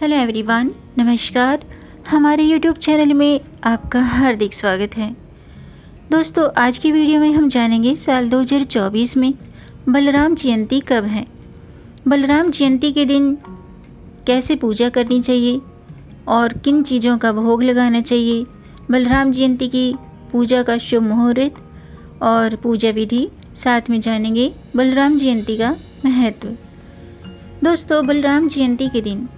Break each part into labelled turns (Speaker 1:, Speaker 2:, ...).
Speaker 1: Hello everyone, नमस्कार। हमारे YouTube channel में आपका हार्दिक स्वागत है। दोस्तों, आज की वीडियो में हम जानेंगे साल 2024 में बलराम जयंती कब है, बलराम जयंती के दिन कैसे पूजा करनी चाहिए और किन चीज़ों का भोग लगाना चाहिए, बलराम जयंती की पूजा का शुभ मुहूर्त और पूजा विधि, साथ में जानेंगे बलराम जयंती का महत्व। दोस्तों, बलराम जयंती के दिन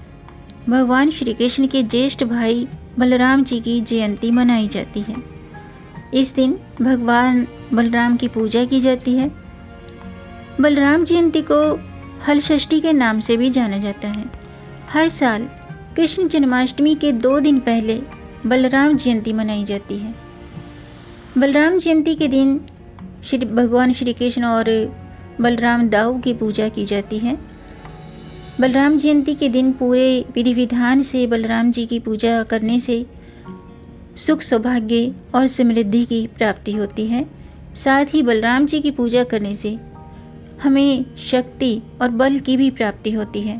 Speaker 1: भगवान श्री कृष्ण के ज्येष्ठ भाई बलराम जी की जयंती मनाई जाती है। इस दिन भगवान बलराम की पूजा की जाती है। बलराम जयंती को हल षष्ठी के नाम से भी जाना जाता है। हर साल कृष्ण जन्माष्टमी के 2 दिन पहले बलराम जयंती मनाई जाती है। बलराम जयंती के दिन भगवान श्री कृष्ण और बलराम दाऊ की पूजा की जाती है। बलराम जयंती के दिन पूरे विधि विधान से बलराम जी की पूजा करने से सुख सौभाग्य और समृद्धि की प्राप्ति होती है। साथ ही बलराम जी की पूजा करने से हमें शक्ति और बल की भी प्राप्ति होती है।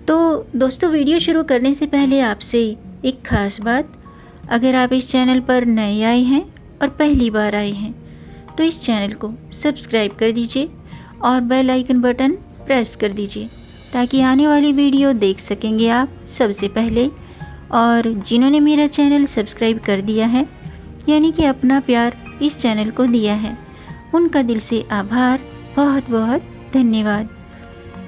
Speaker 1: तो दोस्तों, वीडियो शुरू करने से पहले आपसे एक खास बात, अगर आप इस चैनल पर नए आए हैं और पहली बार आए हैं तो इस चैनल को सब्सक्राइब कर दीजिए और बेल आइकन बटन प्रेस कर दीजिए ताकि आने वाली वीडियो देख सकेंगे आप सबसे पहले। और जिन्होंने मेरा चैनल सब्सक्राइब कर दिया है, यानी कि अपना प्यार इस चैनल को दिया है, उनका दिल से आभार, बहुत बहुत धन्यवाद।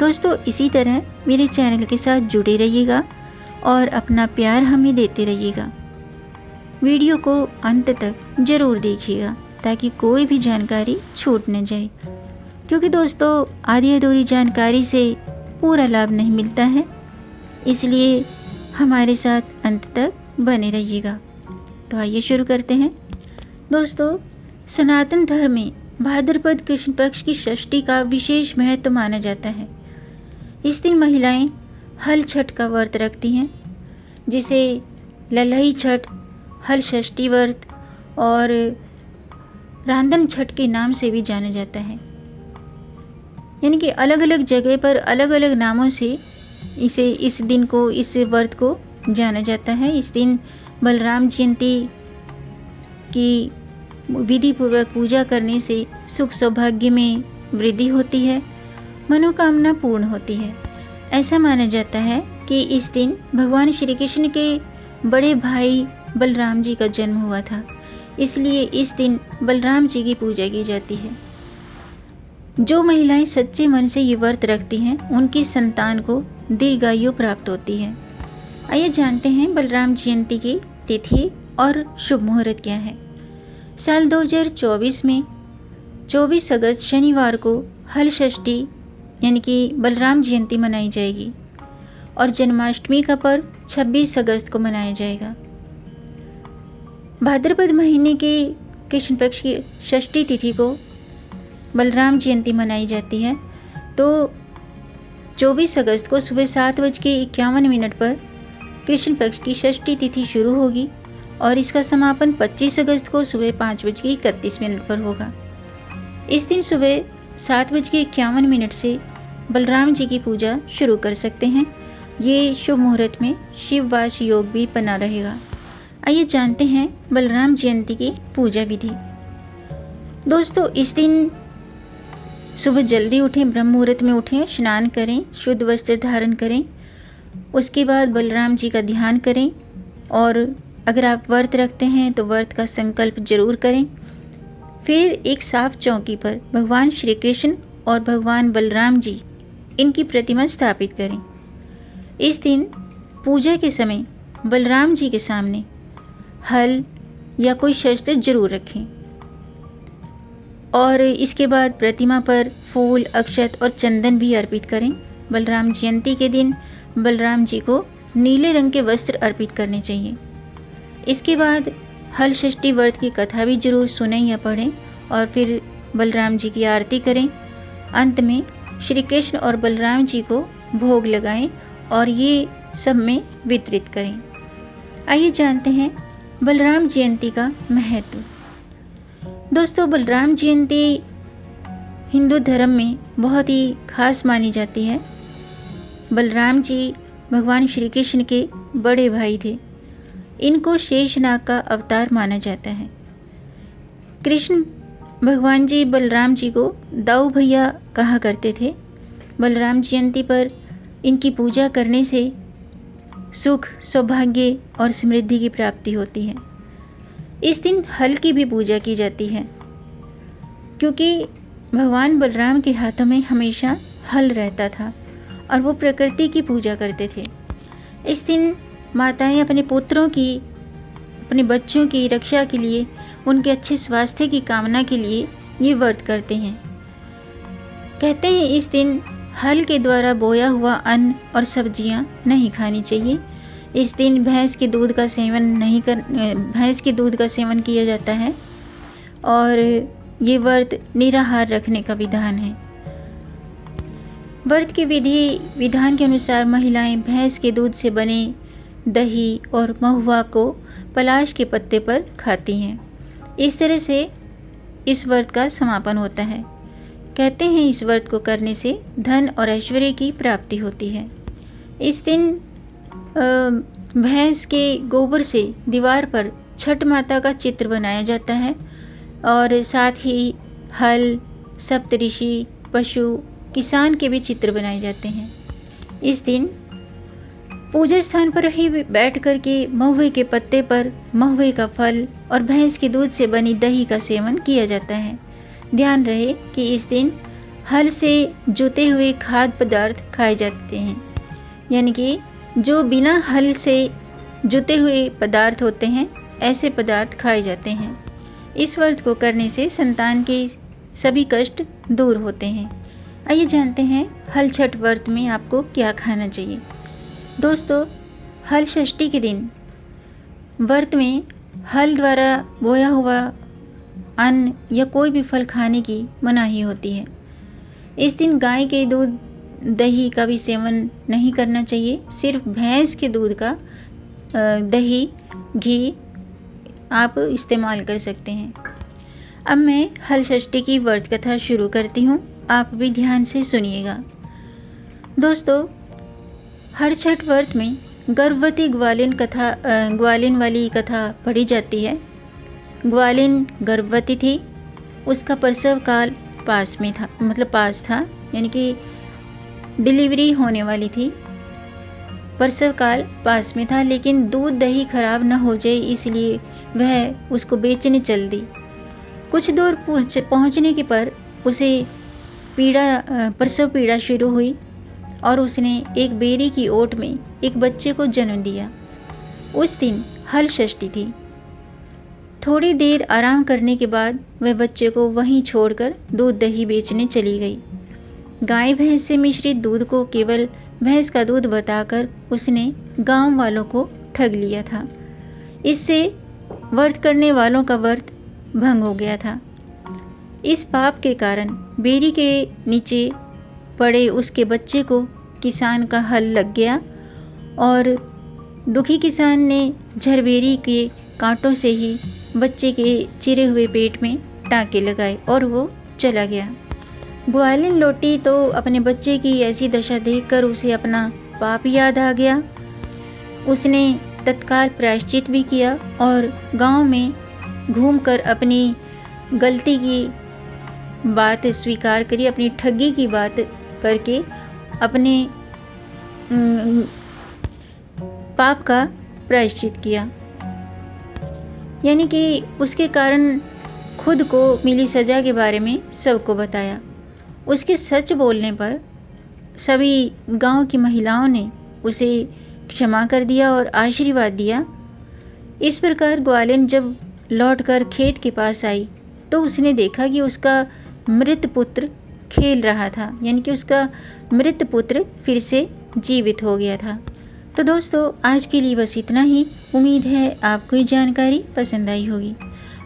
Speaker 1: दोस्तों, इसी तरह मेरे चैनल के साथ जुड़े रहिएगा और अपना प्यार हमें देते रहिएगा। वीडियो को अंत तक ज़रूर देखिएगा ताकि कोई भी जानकारी छूट न जाए, क्योंकि दोस्तों आधी अधूरी जानकारी से पूरा लाभ नहीं मिलता है, इसलिए हमारे साथ अंत तक बने रहिएगा। तो आइए शुरू करते हैं। दोस्तों, सनातन धर्म में भाद्रपद कृष्ण पक्ष की षष्ठी का विशेष महत्व माना जाता है। इस दिन महिलाएं हल छठ का व्रत रखती हैं, जिसे ललई छठ, हल षष्ठी व्रत और रांधन छठ के नाम से भी जाना जाता है। यानी कि अलग अलग जगह पर अलग अलग नामों से इस दिन को, इस व्रत को जाना जाता है। इस दिन बलराम जयंती की विधि पूर्वक पूजा करने से सुख सौभाग्य में वृद्धि होती है, मनोकामना पूर्ण होती है। ऐसा माना जाता है कि इस दिन भगवान श्री कृष्ण के बड़े भाई बलराम जी का जन्म हुआ था, इसलिए इस दिन बलराम जी की पूजा की जाती है। जो महिलाएं सच्चे मन से ये व्रत रखती हैं, उनकी संतान को दीर्घायु प्राप्त होती है। आइए जानते हैं बलराम जयंती की तिथि और शुभ मुहूर्त क्या है। साल 2024 में 24 अगस्त शनिवार को हल षष्ठी यानी कि बलराम जयंती मनाई जाएगी और जन्माष्टमी का पर्व 26 अगस्त को मनाया जाएगा। भाद्रपद महीने के कृष्ण पक्ष की षष्ठी तिथि को बलराम जयंती मनाई जाती है। तो 24 अगस्त को सुबह 7:51 पर कृष्ण पक्ष की षष्ठी तिथि शुरू होगी और इसका समापन 25 अगस्त को सुबह 5:31 पर होगा। इस दिन सुबह 7:51 से बलराम जी की पूजा शुरू कर सकते हैं। ये शुभ मुहूर्त में शिववास योग भी बना रहेगा। आइए जानते हैं बलराम जयंती की पूजा विधि। दोस्तों, इस दिन सुबह जल्दी उठें, ब्रह्म मुहूर्त में उठें, स्नान करें, शुद्ध वस्त्र धारण करें, उसके बाद बलराम जी का ध्यान करें और अगर आप व्रत रखते हैं तो व्रत का संकल्प जरूर करें। फिर एक साफ चौकी पर भगवान श्री कृष्ण और भगवान बलराम जी, इनकी प्रतिमा स्थापित करें। इस दिन पूजा के समय बलराम जी के सामने हल या कोई शस्त्र जरूर रखें और इसके बाद प्रतिमा पर फूल, अक्षत और चंदन भी अर्पित करें। बलराम जयंती के दिन बलराम जी को नीले रंग के वस्त्र अर्पित करने चाहिए। इसके बाद हल षष्ठी व्रत की कथा भी जरूर सुनें या पढ़ें और फिर बलराम जी की आरती करें। अंत में श्री कृष्ण और बलराम जी को भोग लगाएं और ये सब में वितरित करें। आइए जानते हैं बलराम जयंती का महत्व। दोस्तों, बलराम जयंती हिंदू धर्म में बहुत ही खास मानी जाती है। बलराम जी भगवान श्री कृष्ण के बड़े भाई थे। इनको शेषनाग का अवतार माना जाता है। कृष्ण भगवान जी बलराम जी को दाऊ भैया कहा करते थे। बलराम जयंती पर इनकी पूजा करने से सुख, सौभाग्य और समृद्धि की प्राप्ति होती है। इस दिन हल की भी पूजा की जाती है, क्योंकि भगवान बलराम के हाथों में हमेशा हल रहता था और वो प्रकृति की पूजा करते थे। इस दिन माताएं अपने पुत्रों की, अपने बच्चों की रक्षा के लिए, उनके अच्छे स्वास्थ्य की कामना के लिए ये व्रत करते हैं। कहते हैं इस दिन हल के द्वारा बोया हुआ अन्न और सब्जियां नहीं खानी चाहिए। इस दिन भैंस के दूध का सेवन किया जाता है और ये व्रत निराहार रखने का विधान है। व्रत के विधान के अनुसार महिलाएं भैंस के दूध से बने दही और महुआ को पलाश के पत्ते पर खाती हैं। इस तरह से इस व्रत का समापन होता है। कहते हैं इस व्रत को करने से धन और ऐश्वर्य की प्राप्ति होती है। इस दिन भैंस के गोबर से दीवार पर छठ माता का चित्र बनाया जाता है और साथ ही हल, सप्तऋषि, पशु, किसान के भी चित्र बनाए जाते हैं। इस दिन पूजा स्थान पर ही बैठ कर के महुए के पत्ते पर महुए का फल और भैंस के दूध से बनी दही का सेवन किया जाता है। ध्यान रहे कि इस दिन हल से जुते हुए खाद्य पदार्थ खाए जाते हैं, यानी कि जो बिना हल से जुते हुए पदार्थ होते हैं ऐसे पदार्थ खाए जाते हैं। इस व्रत को करने से संतान के सभी कष्ट दूर होते हैं। आइए जानते हैं हल छठ व्रत में आपको क्या खाना चाहिए। दोस्तों, हल षष्ठी के दिन व्रत में हल द्वारा बोया हुआ अन्न या कोई भी फल खाने की मनाही होती है। इस दिन गाय के दूध, दही का भी सेवन नहीं करना चाहिए। सिर्फ भैंस के दूध का दही, घी आप इस्तेमाल कर सकते हैं। अब मैं हल षष्ठी की व्रत कथा शुरू करती हूँ, आप भी ध्यान से सुनिएगा। दोस्तों, हर छठ व्रत में गर्भवती ग्वालिन वाली कथा पढ़ी जाती है। ग्वालिन गर्भवती थी, उसका प्रसव काल पास था, यानी कि डिलीवरी होने वाली थी। प्रसव काल पास में था, लेकिन दूध दही खराब न हो जाए इसलिए वह उसको बेचने चल दी। कुछ दूर पहुंचने के पर उसे प्रसव पीड़ा शुरू हुई और उसने एक बेरी की ओट में एक बच्चे को जन्म दिया। उस दिन हल षष्ठी थी। थोड़ी देर आराम करने के बाद वह बच्चे को वहीं छोड़कर दूध दही बेचने चली गई। गाय भैंस से मिश्रित दूध को केवल भैंस का दूध बताकर उसने गांव वालों को ठग लिया था। इससे व्रत करने वालों का व्रत भंग हो गया था। इस पाप के कारण बेरी के नीचे पड़े उसके बच्चे को किसान का हल लग गया और दुखी किसान ने झरबेरी के कांटों से ही बच्चे के चिरे हुए पेट में टाँके लगाए और वो चला गया। ग्वालिन लौटी तो अपने बच्चे की ऐसी दशा देखकर उसे अपना पाप याद आ गया। उसने तत्काल प्रायश्चित भी किया और गांव में घूमकर अपनी गलती की बात स्वीकार करी, अपनी ठगी की बात करके अपने पाप का प्रायश्चित किया। यानी कि उसके कारण खुद को मिली सज़ा के बारे में सबको बताया। उसके सच बोलने पर सभी गांव की महिलाओं ने उसे क्षमा कर दिया और आशीर्वाद दिया। इस प्रकार ग्वालिन जब लौटकर खेत के पास आई तो उसने देखा कि उसका मृत पुत्र खेल रहा था, यानी कि उसका मृत पुत्र फिर से जीवित हो गया था। तो दोस्तों, आज के लिए बस इतना ही। उम्मीद है आपको ये जानकारी पसंद आई होगी।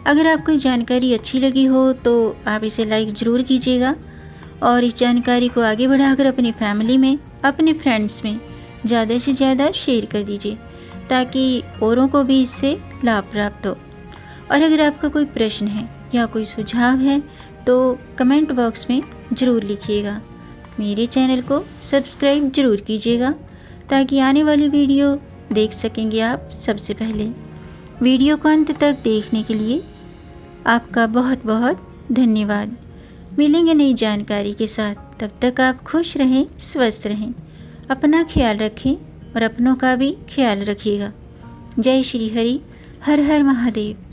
Speaker 1: अगर आपको ये जानकारी अच्छी लगी हो तो आप इसे लाइक ज़रूर कीजिएगा और इस जानकारी को आगे बढ़ाकर अपनी फैमिली में, अपने फ्रेंड्स में ज़्यादा से ज़्यादा शेयर कर दीजिए ताकि औरों को भी इससे लाभ प्राप्त हो। और अगर आपका कोई प्रश्न है या कोई सुझाव है तो कमेंट बॉक्स में ज़रूर लिखिएगा। मेरे चैनल को सब्सक्राइब ज़रूर कीजिएगा, ताकि आने वाली वीडियो देख सकेंगे आप सबसे पहले। वीडियो को अंत तक देखने के लिए आपका बहुत बहुत धन्यवाद। मिलेंगे नई जानकारी के साथ, तब तक आप खुश रहें, स्वस्थ रहें, अपना ख्याल रखें और अपनों का भी ख्याल रखिएगा। जय श्री हरि, हर हर महादेव।